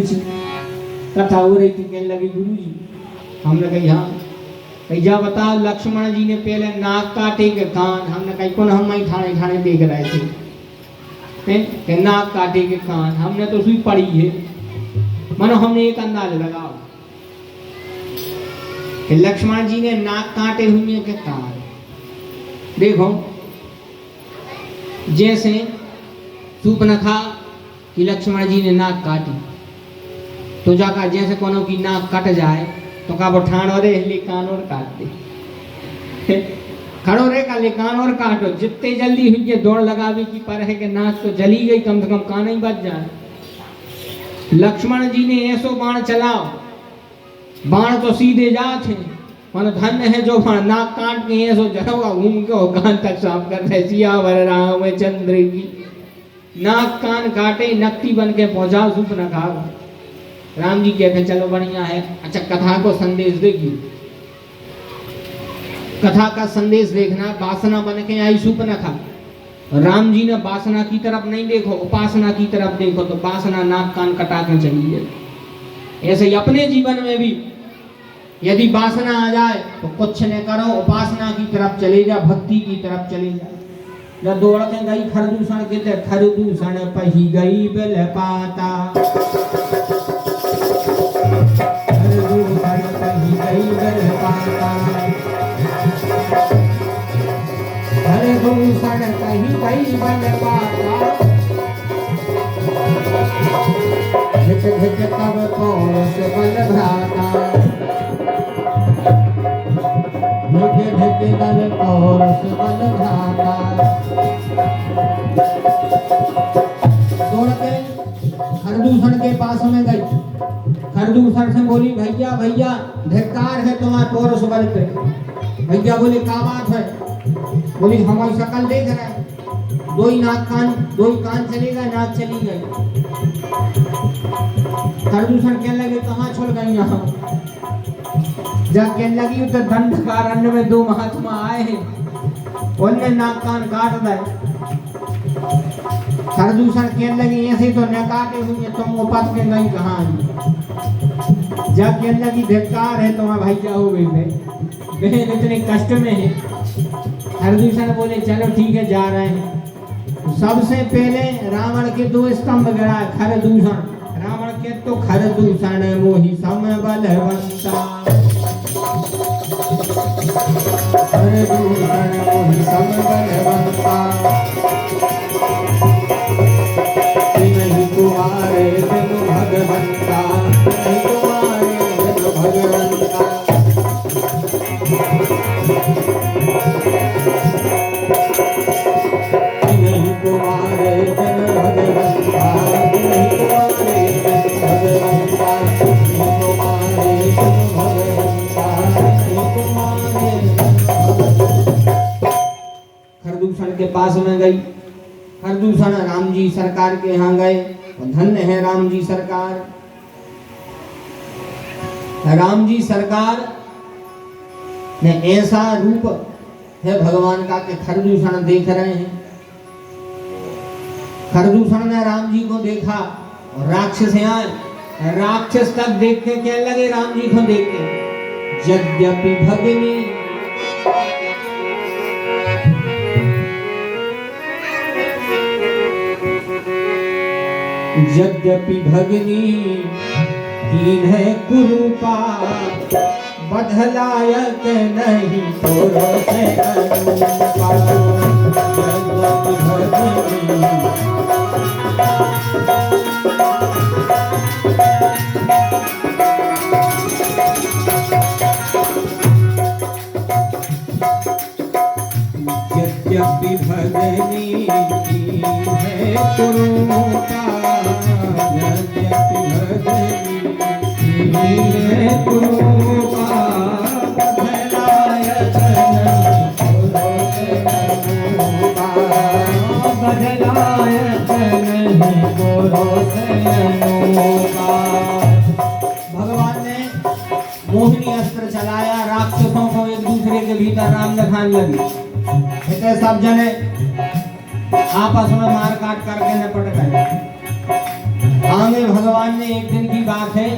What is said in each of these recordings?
कथा हो रही थी, कहने लगी गुरु जी, हमने कही हाँ, कही जा बताओ लक्ष्मण जी ने पहले नाक काटे के कान, हमने कही कौन, हम ही ठाणे ठाणे देख रहे थे कि नाक काटे के कान, हमने तो सुई पड़ी है, मानो हमने एक अंदाज लगाओ कि लक्ष्मण जी ने नाक काटे हुए के कान। देखो जैसे सूर्पनखा कि लक्ष्मण जी ने नाक काटी, तो जाकर जैसे कोनो की नाक कट जाए तो का वो ठाण और ले कान और काट दे, खड़ो रे का ले कान और काटो, जितने जल्दी हुई दौड़ लगावे की पर है कि नाक तो जली गई, कम से कम कान ही बच जाए। लक्ष्मण जी ने ऐसो बाण चलाओ, बाण तो सीधे जाते मन धन्य है जो बाण नाक काट के ऐसो जरोगा घूम के और कान तक साफ कर दे। सियावर रामचंद्र की नाक कान काटे नकटी बन के पहुंचाओ सूर्पनखा। राम जी कहते चलो बढ़िया है, अच्छा कथा को संदेश देगी, कथा का संदेश देखना। वासना बन के आई सूर्पनखा, राम जी ने वासना की तरफ नहीं देखो, उपासना की तरफ देखो, तो वासना नाक कान कटा कर चली जाए। ऐसे ही अपने जीवन में भी यदि वासना आ जाए तो कुछ न करो, उपासना की तरफ चले जा, भक्ति की तरफ चले जा। जब दौड़ के गई खरदूषण के, खरदूषण पही गई बेल पाता, खरदूषण पही गई बेल पाता, खरदूषण पही गई बेल पाता, झिक झिक तब पौरुष बल भ्राता, झिक झिक तब पौरुष बल भ्राता। दौड़ के खरदूषण के पास में गई, खरदूषण से बोली भैया भैया धिक्कार है तुम्हारे पौरुष बल पे। भैया बोले क्या बात है? बोली हमारी शक्ल देख रहे हैं, दो ही कान चले गए, नाक चली गई। खरदूषण कहने लगे कहाँ छोड़ गई यहाँ? जब कहने लगी तो दंडकारण्य में दो महात्मा आए हैं, उनने नाक कान काट दिए। खरदूषण कहने लगी ऐसे तो न काटे हुए, तुम उपद के गई कहाँ? जब कहने लगी धिक्कार है तुम्हारा भैया हो गई, बहन इतने कष्ट में है। खरदूषण बोले चलो ठीक है जा रहे हैं। सबसे पहले रावण के दो स्तंभ गिरा, खरदूषण रावण के तो खरदूषण मोहि सम बलवंता, खरदूषण मोहि सम बलवंता, नहीं तुम्हारे बिन भगवंता, नहीं तुम्हारे बिन भगवंता। नहीं तुम्हारे बिन भगवंता, नहीं तुम्हारे बिन भगवंता, नहीं तुम्हारे बिन भगवंता, नहीं तुम्हारे बिन भगवंता। खरदूषण के पास में गई, खरदूषण राम जी सरकार के यहाँ गए, धन्य है राम जी सरकार। राम जी सरकार ने ऐसा रूप है भगवान का कि खरदूषण देख रहे हैं। खरदूषण ने राम जी को देखा और राक्षस आए, राक्षस तक देख के कहने लगे राम जी को देख के, यद्यपि भगिनी यद्यपि भगिनी कीन है कुरूपा, बधलायक नहीं तोरो से अनुपा। यद्यपि भगिनी यद्यपि भगिनी कीन है कुरूपा, यद्यपि भगिनी कीन है कुरूपा, बधलायक नहीं तोरो से अनुपा, बधलायक नहीं तोरो से अनुपा। भगवान ने मोहिनी अस्त्र चलाया, राक्षसों को एक दूसरे के भीतर राम दिखाने लगी। सब जने आपस में मार काट करके निपट गए। आगे में भगवान ने एक दिन की बात है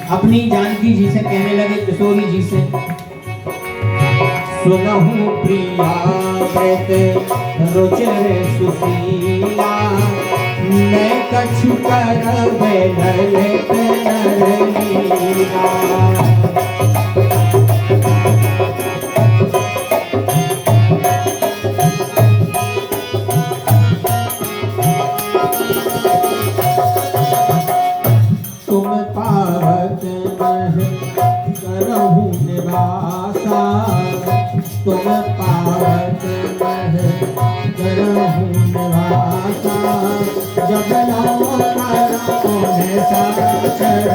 अपनी जानकी जी से कहने लगे, किशोरी जी से, सुनहु प्रिया व्रत रुचिर सुशीला, मैं कछु करबै ललित नर लीला। तुम पावत मह करहु निवासा, तुम पावत मह करहु निवासा, जब नाम करहु साचर।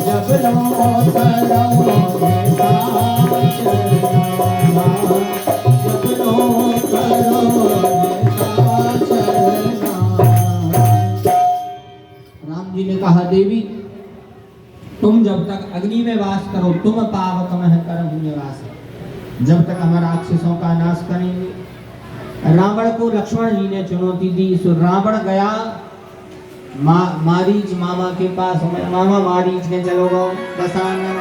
जब नाम करहु राम जी ने कहा, देवी तुम जब तक अग्नि में वास करो, तुम पावक मह करहु निवास, जब तक हम राक्षसों का नाश करेंगे। रावण को लक्ष्मण जी ने चुनौती दी, सो रावण गया मारीच मामा के पास, मामा मारीच ने चलो गो दशानन।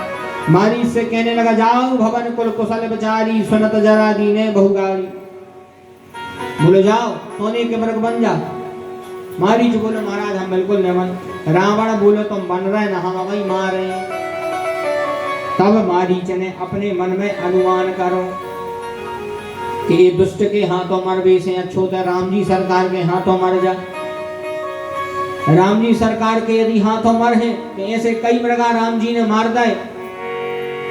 मारीच से कहने लगा, जाओ भवन कुल कुशल विचारी, सुनत जरा दीने बहुगारी। बोले जाओ सोने के मृग बन जा। मारीच बोले, महाराज हम बिल्कुल नहीं बन। रावण बोले, तुम बन रहे ना, हम वही मार रहे हैं। तब मारीच ने अपने मन में अनुमान करो कि ये दुष्ट के हाथों मर बेसे अच्छो तो राम जी सरकार के हाथों मर जा। राम जी सरकार के यदि हाथों मर है तो ऐसे कई मृगा राम जी ने मार दे।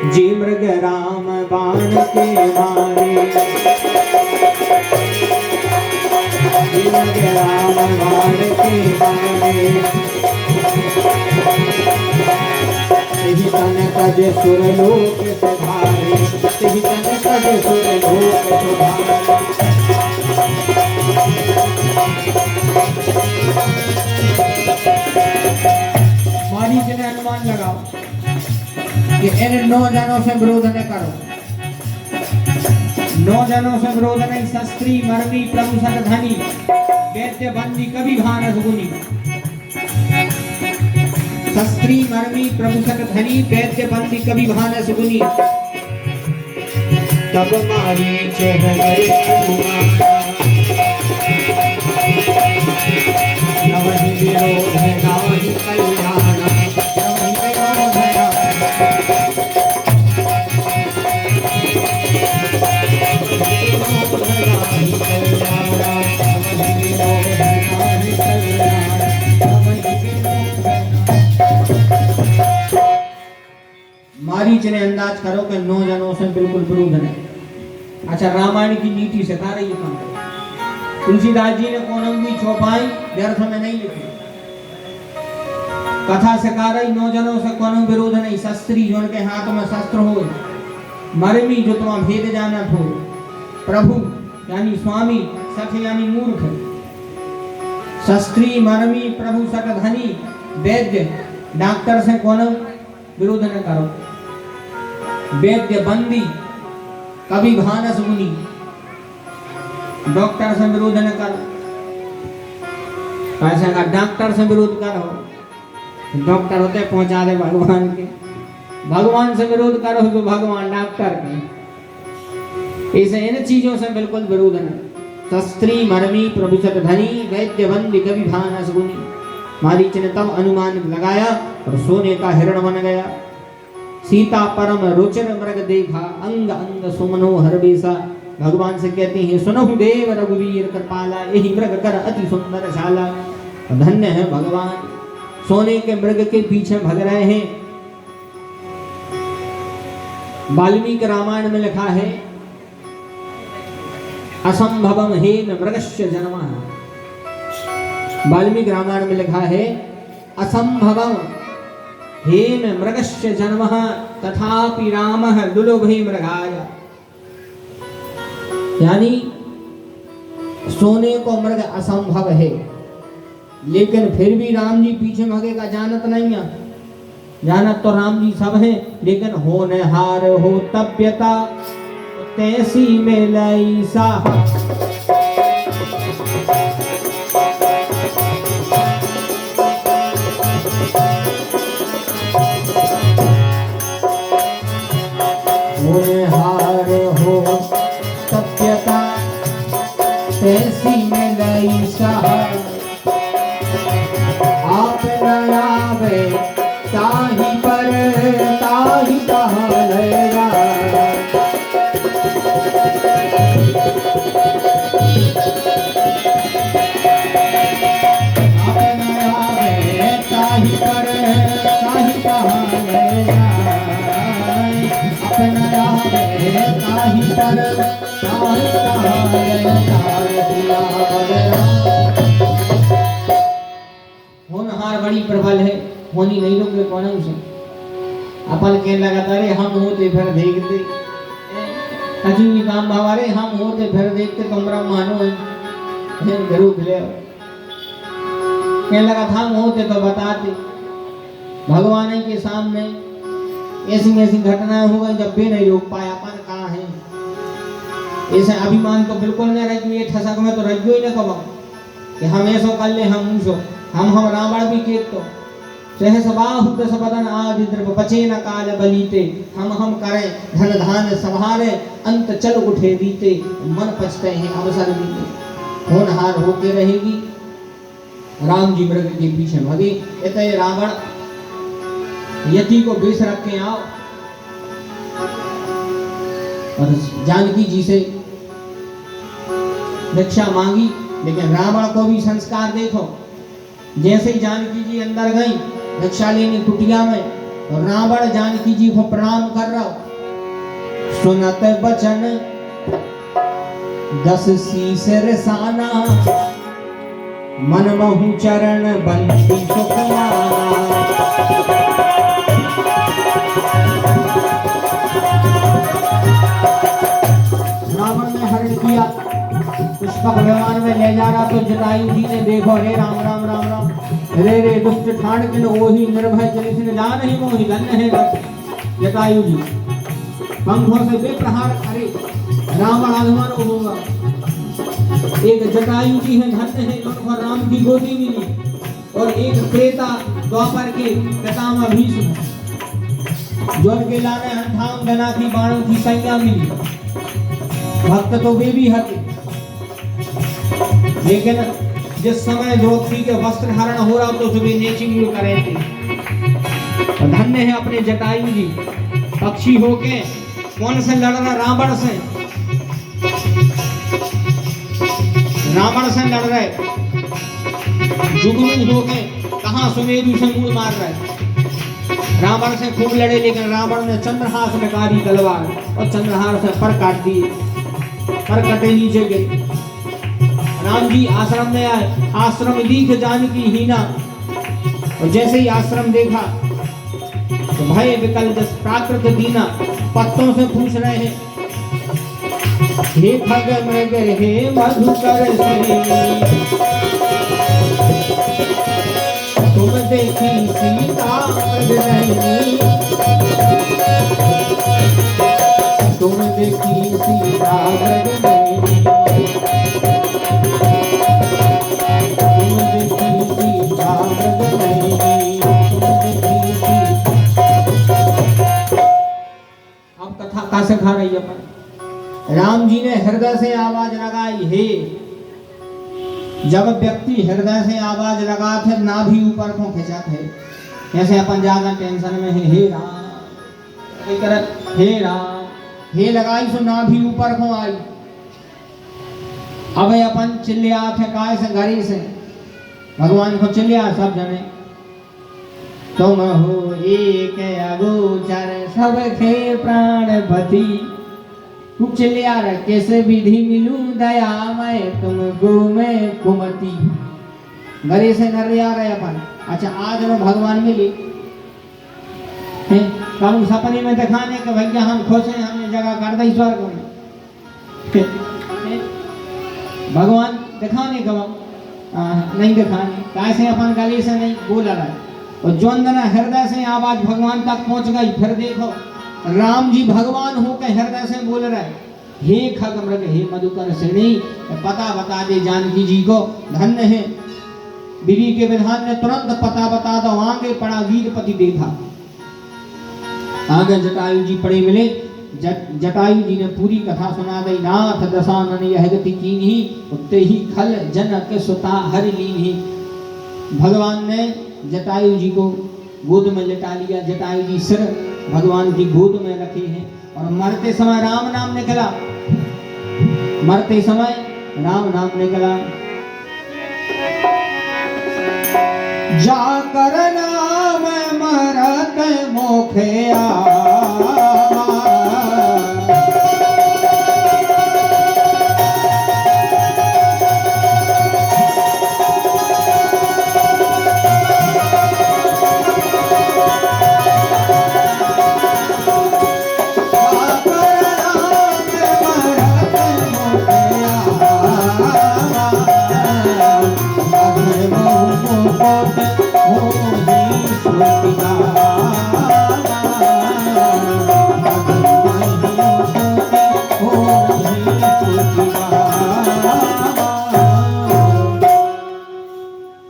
जी मृग राम बाण के मारे, जी मृग राम बाण के मारे, तेहि तन तज सुरलोक सुधारे, तेहि तन तज सुरलोक सुधारे। मारीच ने अनुमान लगाओ कि इन 9 जनों से विरोध न करो। 9 जनों से विरोध नहीं, शस्त्री मर्मी प्रभु धनी, वैद्य बंदी कभी भानस गुनी। शस्त्री मर्मी प्रभु धनी, वैद्य बंदी कभी भानस गुनी। तब मारीच गए नवहि विरोध नाहि कल्याण, नवहि विरोध मारीच ने अंदाज करो कि 9 जनों से बिल्कुल विरोध नहीं। अच्छा, रामायण की नीति सिखा रही है। तुलसीदास जी ने कोनंगी चौपाई व्यर्थ में नहीं लिखी। कथा सिखा रही 9 जनों से कोनो विरोध नहीं। शस्त्री जो उनके हाथ में शस्त्र हो, मर्मी जो तुम भेद जानत हो, प्रभु यानी स्वामी, सठ यानी मूर्ख। शस्त्री मर्मी प्रभु सठ धनी, वैद्य डॉक्टर से कोनो विरोध न करो। वैद्य बंदी कभी भानस मुनि, डॉक्टर से विरोध न करो। कैसे का डॉक्टर से विरोध करो, डॉक्टर होते पहुंचा दे भगवान के। भगवान से विरोध करो तो भगवान डॉक्टर के। ऐसे इन चीजों से बिल्कुल विरोध नहीं। शस्त्री मर्मी प्रभु सठ धनी, वैद्य बंदी कभी भानस गुनी। मारीच ने तब अनुमान लगाया और सोने का हिरण बन गया। सीता परम रुचिर मृग देखा, अंग अंग सुमनो हर बेसा। भगवान से कहते हैं, सुनहु देव रघुवीर कृपाला, यही मृग कर अति सुंदर शाला। धन्य है भगवान, सोने के मृग के पीछे भग रहे हैं। वाल्मीकि रामायण में लिखा है, असंभवम हेन मृगस्य जन्मः। वाल्मीकि रामायण में लिखा है, असंभवम हेन मृगस्य जन्मः तथापि रामः दुर्लभे मृगाय। यानी सोने को मृग असंभव है, लेकिन फिर भी राम जी पीछे भगेगा जानत नहीं है। जानत तो राम जी सब हैं, लेकिन होनहार हो तब्यता तैसी में लई साहा। होनहार हो तब्यता तैसी में लई साहा। आप न आवे ताही पर ताही कहाँ लगा। आप न आवे ताही पर ताही कहाँ लगा। आप न आवे ताही पर ताही कहाँ लगा। होनहार बड़ी प्रबल है, होनी नहीं लोगे कौन से अपन कहने लगा अरे हम होते फिर देखते अजी काम हमारे हम होते फिर देखते तुमरा मानो है जरूर ले कहने लगा था हम होते तो बताते। भगवान के सामने ऐसी ऐसी घटनाएं हो गई जब भी नहीं रोक पाया अपन कहाँ है। ऐसे अभिमान तो बिल्कुल नहीं रह गई, ठसक में तो रह ही ना कब कि हम ऐसा कर ले हम उनसो हम रावण भी केत तो सहस बाहु दस बदन आदि द्रव बचे न काल बलीते। हम करें धन धान संभारे अंत चल उठे बीते। मन पछते हैं अवसर बीते। होनहार होके रहेगी। राम जी मृग के पीछे भगे। इतने रावण यति को बेच रख के आओ और जानकी जी से भिक्षा मांगी, लेकिन रावण को भी संस्कार देखो। जैसे ही जानकी जी अंदर गई भिक्षा लेने कुटिया में, और रावण जानकी जी को प्रणाम कर रहा। सुनत बचन 10 शीस रसाना, मन महु चरण बंसी सुखमाना। रावण ने हरण किया, पुष्पक विमान में ले जा रहा तो जटायु जी ने देखो रे राम राम राम राम रे रे दुष्ट ठाण किन ओही निर्भय चलित जा नहीं मोहि धन्य है जटायु जी। पंखों से बेप्रहार करे रावण आगमन होगा। एक जटायु जी है धन्य है उनको राम की गोदी मिली, और एक त्रेता द्वापर के पितामह भीष्म जो उनके लाने 58 जना की बाणों की संज्ञा मिली। भक्त तो वे भी हते, लेकिन जिस समय द्रौपदी के वस्त्र हरण हो रहा तो सुबह नेचिंग करे थे। धन्य है अपने जटायु जी, पक्षी होके कौन से लड़ रहा रावण से। रावण से लड़ रहे, जुगनू होके कहां सुमेरु से मूल मार रहे। रावण से खूब लड़े, लेकिन रावण ने चंद्रहास में काटी तलवार और चंद्रहास से पर काट दिए, पर कटे नीचे गिरे। राम जी आश्रम में आए, आश्रम दीख जानकी हीना, और जैसे ही आश्रम देखा तो भय विकल जस प्राकृत दीना। पत्तों से पूछ रहे हैं हे खग मृग हे मधुकर से, तुम देखी सीता नहीं, तुम देखी सीता नहीं, से खा रही है अपन। राम जी ने हृदय से आवाज लगाई हे। जब व्यक्ति हृदय से आवाज लगाते नाभि ऊपर को खिंचाते है, ऐसे अपन ज्यादा टेंशन में है हे राम, एक तरह हे राम हे लगाई सो नाभि ऊपर को आई। अब अपन चिल्ले आते काय से घरी से भगवान को चिल्लिया सब जने, तुम हो एक अगोचर सबके प्राणपति, कुछ लिया कैसे विधि मिलूं दया मैं तुमको मैं कुमति। घरे से नर आ रहे अपन। अच्छा आज वो भगवान मिली हम सपने में दिखाने के भैया हम खुश हैं, हमने जगह कर दी स्वर्ग में। भगवान दिखाने का नहीं दिखाने कैसे अपन गले से नहीं बोल रहा है। और जो अंदर हृदय से आवाज भगवान तक पहुंच गई, फिर देखो राम जी भगवान होकर हृदय से बोल रहे, हे खगमृग हे मधुकर श्रेणी, पता बता दे जानकी जी को, धन्य है विधि के विधान ने तुरंत पता बता दो। आगे पड़ा वीरपति देखा, आगे जटायु जी पड़े मिले, जटायु जी ने पूरी कथा सुना दी। नाथ दशानन यह गति कीन्ही, उत्ते ही खल जनक सुता हरि लीन्ही। भगवान ने जटायु जी को गोद में लिटा लिया, जटायु जी सिर भगवान की गोद में रखे हैं और मरते समय राम नाम निकला, मरते समय राम नाम निकला। जाकर नाम मरत मोखे आवा,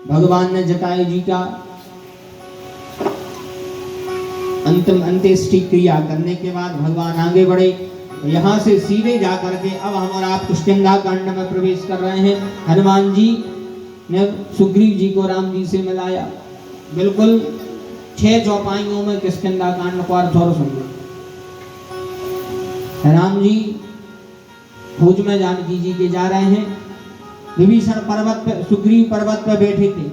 भगवान ने जटायु जी का अंतिम अंत्येष्टि क्रिया करने के बाद भगवान आगे बढ़े। यहाँ से सीधे जाकर के अब हम और आप किष्किंधा कांड में प्रवेश कर रहे हैं। हनुमान जी ने सुग्रीव जी को राम जी से मिलाया, बिल्कुल 6 चौपाइयों में किष्किंधा कांड को अर्थ और समझो। राम जी फौज में जानकी जी के जा रहे हैं, विभीषण पर्वत पे, सुग्रीव पर्वत पे बैठे थे।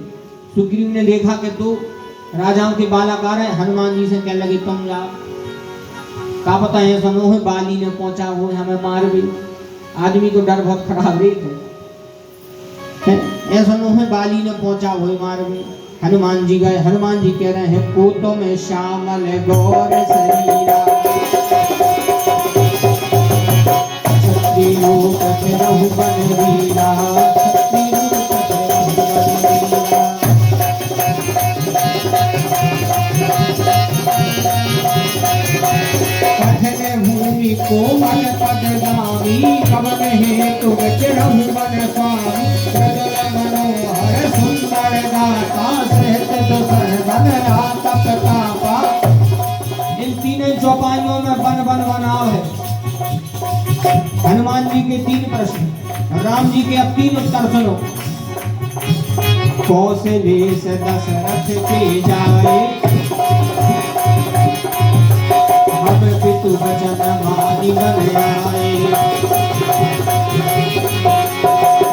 सुग्रीव ने देखा कि 2 राजाओं के बालक आ रहे हैं, हनुमान जी से कहने लगे तुम जाओ, का पता है समूह है बाली ने पहुंचा वो हमें मार भी, आदमी को डर बहुत खराब है, ऐसा नो है बाली ने पहुंचा वो मार भी। हनुमान जी गए, हनुमान जी कह रहे हैं कोटो में श्यामल गौर शरीरा, रहु बन वीरा, कठिन भूमि कोमल पदगामी, कवन हेतु रहु बन स्वामी, प्रजल मनोहर सुंदर गाता, सहत दुसर बन राता प्रतापा। इन 3 चौपाइयों में बन बन बनाव है। हनुमान जी के 3 प्रश्न, राम जी के अब 3 उत्तर सुनो। कौशले से दशरथ के जाए, अब पितु वचन मानी बन आए,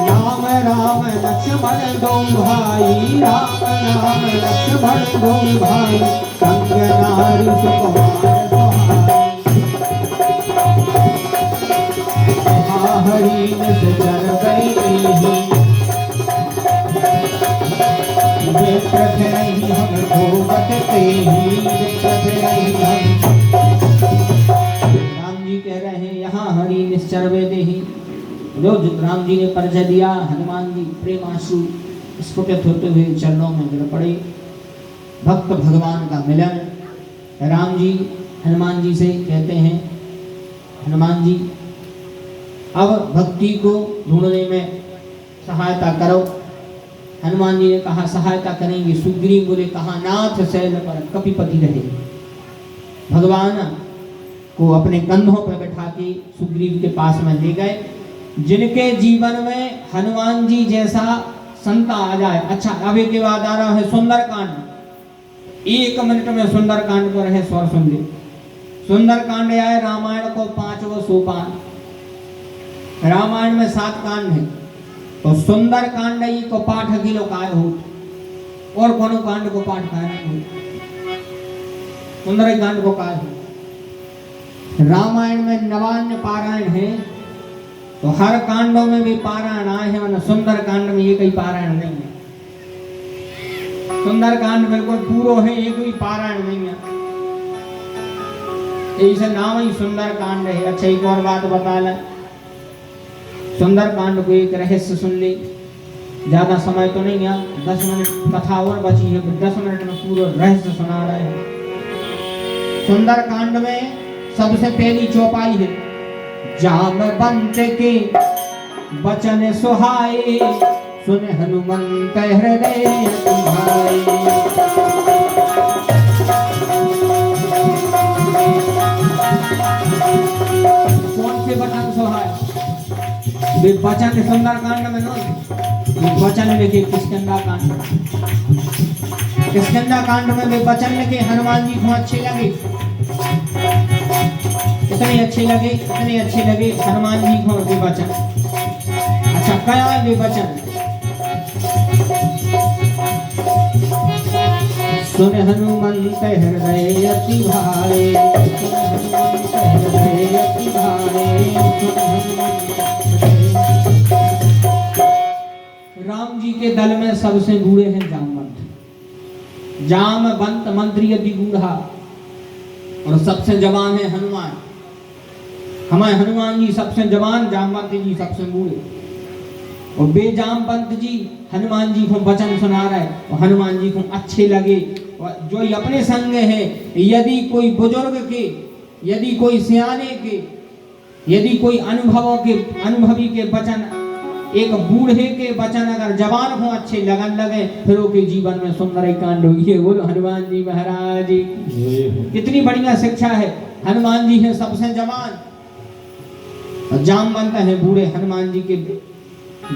राम राम लक्ष्मण 2 भाई, राम राम लक्ष्मण 2 भाई, संग नारी सुकुमार हरि से चर गई, प्रथ नहीं हम भोगत तेहि, प्रथ नहीं हम। राम जी कह रहे हैं यहाँ हरि निश्चर वे देहि। जो राम जी ने परिचय दिया, हनुमान जी प्रेमाश्रु स्फुटित होते हुए चरणों में गिर पड़े। भक्त भगवान का मिलन। राम जी हनुमान जी से कहते हैं, हनुमान जी अब भक्ति को ढूंढने में सहायता करो। हनुमान जी ने कहा सहायता करेंगे। सुग्रीव बोले कहा नाथ शैल पर कपिपति रहे। भगवान को अपने कंधों पर बैठा के सुग्रीव के पास में ले गए। जिनके जीवन में हनुमान जी जैसा संता आ जाए। अच्छा, अब एक बाद आ रहा है सुंदरकांड। 1 मिनट में सुंदरकांड पर है स्वर सुन ले। सुंदरकांड आए रामायण को 5वां सोपान। रामायण में 7 कांड है, तो सुंदर कांड ही को पाठ किलो काय हो और कोनो कांड को पाठ काय हो। सुंदर कांड को काय हो। रामायण में 99 पारायण है, तो हर कांडों में भी पारायण आए हैं, वरना सुंदर कांड में ये कई पारायण नहीं है। सुंदर कांड बिल्कुल पूरो है, एक भी पारायण नहीं है, ऐसा नाम ही सुंदर कांड है। अच्छा, एक और बात बता ले, सुंदर कांड को एक रहस्य सुन ले। ज्यादा समय तो नहीं है, 10 मिनट कथा और बची है, 10 मिनट में पूरा रहस्य सुना रहे हैं। सुंदरकांड में सबसे पहली चौपाई है, जामवंत के वचन सुहाए, सुन हनुमंत हृदय तुम्हारे। कौन से वचन सुहाए? वे वचन सुंदरकांड में नहीं, वचन लिखे किष्किंधा कांड। किष्किंधा कांड में वे वचन लिखे हनुमान जी को अच्छे लगे, इतने अच्छे लगे हनुमान जी को वे वचन। अच्छा क्या है वे वचन? सुन हनुमंत हृदय अति भाए, सुन हनुमंत हृदय अति भाए, सुन हनुमंत। राम जी के दल में सबसे बूढ़े हैं जामवंत। जामवंत मंत्री अति बूढ़ा और सबसे जवान है हनुमान। हमारे हनुमान जी सबसे जवान, जामवंत जी सबसे बूढ़े। और बे जामवंत जी हनुमान जी को वचन सुना रहे और हनुमान जी को अच्छे लगे। और जो अपने संग है, यदि कोई बुजुर्ग के, यदि कोई सियाने के, यदि कोई अनुभवी के वचन, एक बूढ़े के वचन अगर जवान हो अच्छे लगन लगे, फिर उसके जीवन में सुंदर कांड होगी। बोलो हनुमान जी महाराज कितनी बढ़िया शिक्षा है। हनुमान जी है सबसे जवान और जामवंत है बूढ़े। हनुमान जी के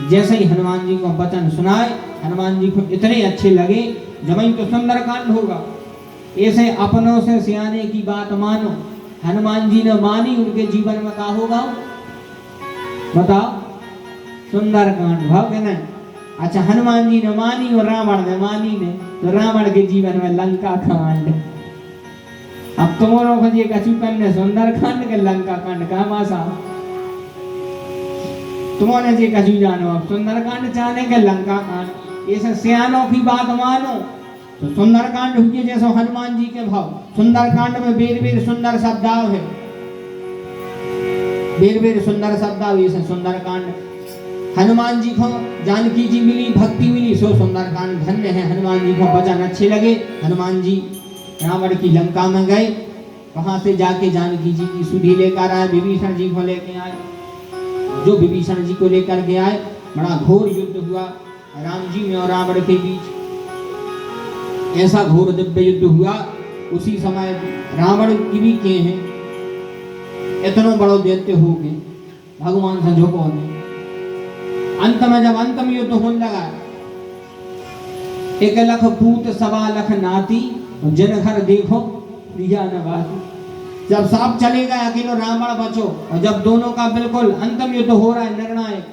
जैसे ही हनुमान जी को वचन सुनाए, हनुमान जी को इतने अच्छे लगे, जब तो सुंदर कांड होगा। ऐसे अपनों से सियाने की बात मानो, हनुमान जी ने मानी, उनके जीवन में क्या होगा बताओ? सुंदर कांड भाव के नहीं। अच्छा हनुमान जी ने मानी और रावण ने मानी ने, तो रावण के जीवन में लंका कांड। अब तुम्हारों को ये कचुकन ने सुंदर कांड के लंका कांड का मासा तुम्हारे जी कछु जानो। अब सुंदरकांड चाहने के लंका कांड, ऐसे सियानों की बात मानो तो सुंदरकांड हुई जैसे हनुमान जी के भाव। सुंदरकांड में बेर बेर सुंदर शब्दाव है, बेर बेर सुंदर शब्दाव। ऐसे सुंदरकांड हनुमान जी को जानकी जी मिली, भक्ति मिली, सो सुंदरकांड धन्य है। हनुमान जी को वचन अच्छे लगे, हनुमान जी रावण की लंका में गए। वहां से जाके जानकी जी की सुधी लेकर आए, विभीषण जी को लेके आए। जो विभीषण जी को लेकर के आए, बड़ा घोर युद्ध हुआ राम जी में और रावण के बीच। ऐसा घोर दिव्य युद्ध हुआ। उसी समय रावण की भी के हैं, इतना बड़ो दैत्य हो गए, भगवान से झुको ने। अंत में जब अंतम युद्ध होने लगा, 1 लाख पूत 1.25 लाख नाती, जिन घर देखो प्रिया नवाती। जब सांप चले गए, अकेलो रावण बचो। और जब दोनों का बिल्कुल अंतिम युद्ध हो रहा है, निर्णायक,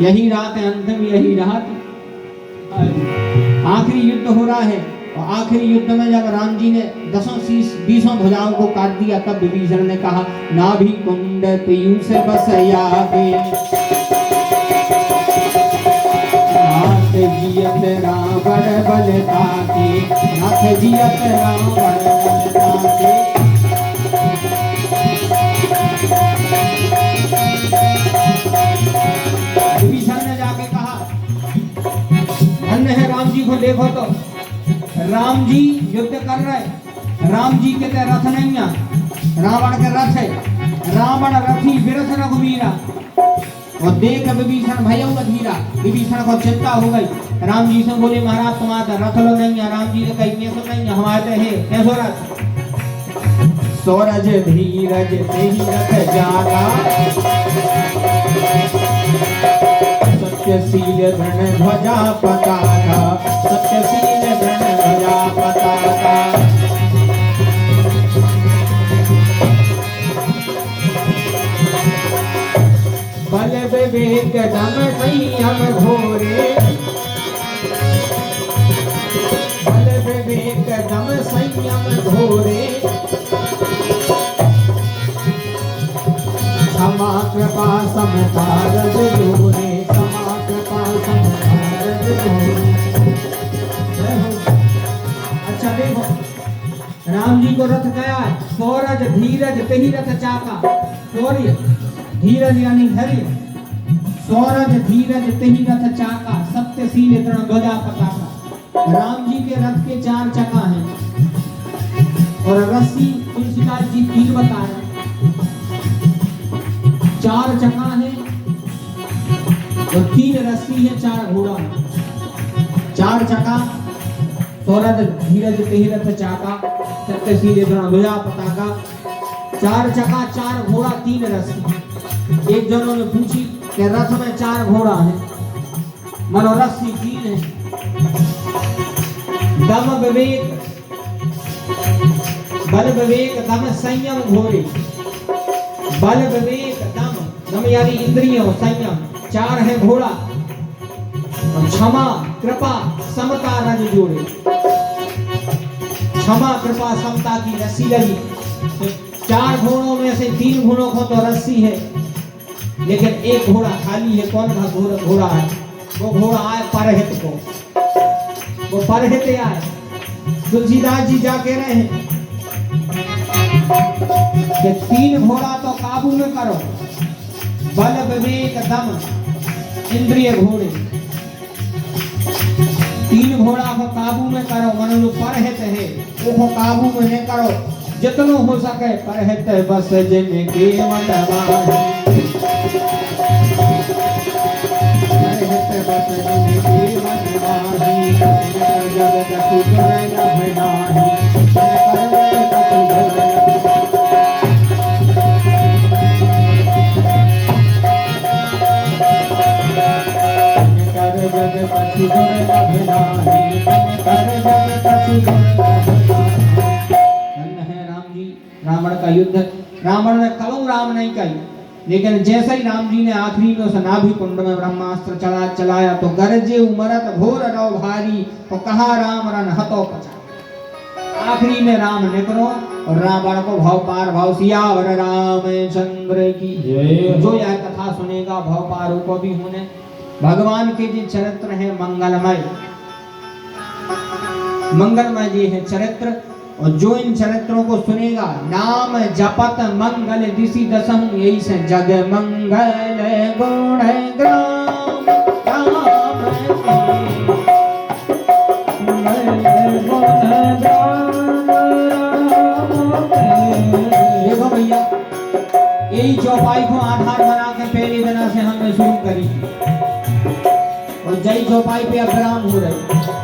यही रात है अंतिम, यही रात आखिरी युद्ध हो रहा है। और आखिरी युद्ध में जब राम जी ने 10 भुजाओं को काट दिया, तब विभीषण ने कहा, नाभि कुंड पीयूष बसया के, नाथ जियत रावण बलता के, नाथ जियत रावण बलता के। विभीषण ने जाके कहा, धन्य है राम जी को देखो तो, राम जी युद्ध कर रहे, राम जी के रथ नहीं है, रावण के रथ है, रावण रथी विरथ रघुवीरा। और देख विभीषण भय धीरा, विभीषण को चिंता हो गई। राम जी से बोले, महाराज तुम्हारा रथ लो नहीं है। राम जी ने कही, कैसो नहीं है, हमारे है कैसो रथ। सोरज धीरज नहीं रथ जागा, सत्यशील वृण ध्वजा पताका, सत्यशील वृण ध्वजा पताका। बल विवेक दम संयम घोरे, बल विवेक दम संयम घोरे, क्षमा कृपा समता रज जोरे, क्षमा कृपा समता रज जोरे। अच्छा देखो, राम जी को रथ गया है, सौरज धीरज कही रथ चाका। शौर्य धीरज यानी धैर्य, सौरज धीरज तेहि रथ चाका, सत्यशील तृण ध्वजा पताका। राम जी के रथ के 4 चक्का हैं और रस्सी तुलसीदास जी 3 बताए। 4 चक्का है और 3 रस्सी है, 4 घोड़ा है। 4 चक्का, सौरज धीरज तेहि रथ चाका, सत्यशील तृण ध्वजा पताका। 4 चक्का, 4 घोड़ा, 3 रस्सी। एक जनों ने पूछी कि रथ में 4 घोड़ा है, मनोरस्सी 3 है। दम विवेक, बल विवेक दम संयम घोरे। बल विवेक दम, दम यानी इंद्रियों, संयम 4 है घोड़ा। और क्षमा कृपा समता रज जोड़े। क्षमा कृपा समता की रस्सी लगी। तो 4 घोड़ों में से 3 घोड़ों को तो रस्सी है, लेकिन एक घोड़ा खाली है। कौन सा घोड़ा है? वो घोड़ा आए परहित को, वो परहित आए। तुलसीदास जी जाके रहे हैं कि 3 घोड़ा तो काबू में करो, बल विवेक दम इंद्रिय घोड़े। 3 घोड़ा को काबू में करो, मन जो परहित है वो काबू में नहीं करो। जितनो हो सके परहित बस जिनके मनवाही। रावण का युद्ध, रावण ने कलऊ राम नहीं कही, लेकिन जैसे ही राम जी ने आखिरी में उस नाभि कुंड में ब्रह्मास्त्र चलाया तो गरजे उमरत घोर रौ भारी, तो कहा राम रन हतो पचा। आखिरी में राम निकलो और रावण को भव पार भव सियावर रामचंद्र की जय। जो यह कथा सुनेगा भव पारों को भी होने। भगवान के जो चरित्र है मंगलमय, मंगलमय जी है चरित्र। और जो इन चरित्रों को सुनेगा, नाम जपत मंगल दिशि दसहु, यही से जग मंगल गुण ग्राम राम देखो भैया, यही चौपाई को आधार बना के पहले दिन से हमने शुरू करी और जय चौपाई पे अब विराम हो रहे।